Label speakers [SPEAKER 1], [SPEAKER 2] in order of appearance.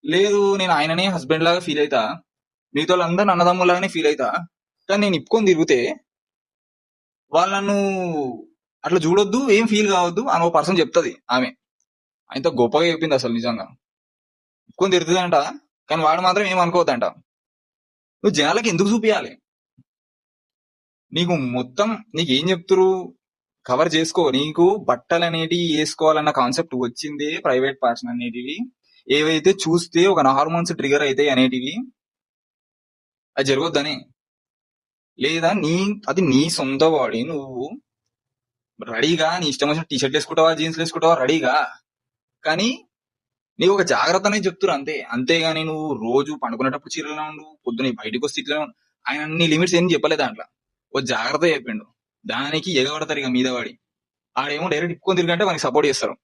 [SPEAKER 1] లేదు నేను ఆయననే హస్బెండ్ లాగా ఫీల్ అవుతా, మిగతా వాళ్ళందరూ అన్నదమ్ములాగానే ఫీల్ అవుతా. కానీ నేను ఇప్పుకొని తిరిగితే వాళ్ళు నన్ను అట్లా చూడొద్దు, ఏం ఫీల్ కావద్దు అని ఒక పర్సన్ చెప్తుంది ఆమె. ఆయనతో గొప్పగా చెప్పింది అసలు నిజంగా. ఇప్పుకొని తిరుగుతుందంట, కానీ వాడు మాత్రం ఏం అనుకోవద్దంట. నువ్వు జనాలకి ఎందుకు చూపియాలి? నీకు మొత్తం నీకు ఏం చెప్తురు కవర్ చేసుకో. నీకు బట్టలు అనేటివి వేసుకోవాలన్న కాన్సెప్ట్ వచ్చిందే ప్రైవేట్ పర్సన్ అనేటివి ఏవైతే చూస్తే ఒక హార్మోన్స్ ట్రిగర్ అవుతాయి అనేటివి అది జరగొద్దని. లేదా అది నీ సొంత బాడీ, నువ్వు రెడీగా నీ ఇష్టం వచ్చిన టీ షర్ట్ వేసుకుంటావా, జీన్స్ వేసుకుంటావా, రెడీగా. కానీ నీకు ఒక జాగ్రత్త అనేది చెప్తురు అంతే. అంతేగాని నువ్వు రోజు పండుకునేటప్పుడు చీరలో ఉండు, పొద్దున బయటకు వస్తే ఇట్లా ఉండు. ఆయన అన్ని లిమిట్స్ ఏం చెప్పలేదు దాంట్లో. ఓ జాగ్రత్త చెప్పిండు. దానికి ఎగబడతారు ఇక మీద పడి. ఆడేమో డైరెక్ట్ ఇప్పుకొని తిరిగంటే మనకి సపోర్ట్ చేస్తారు.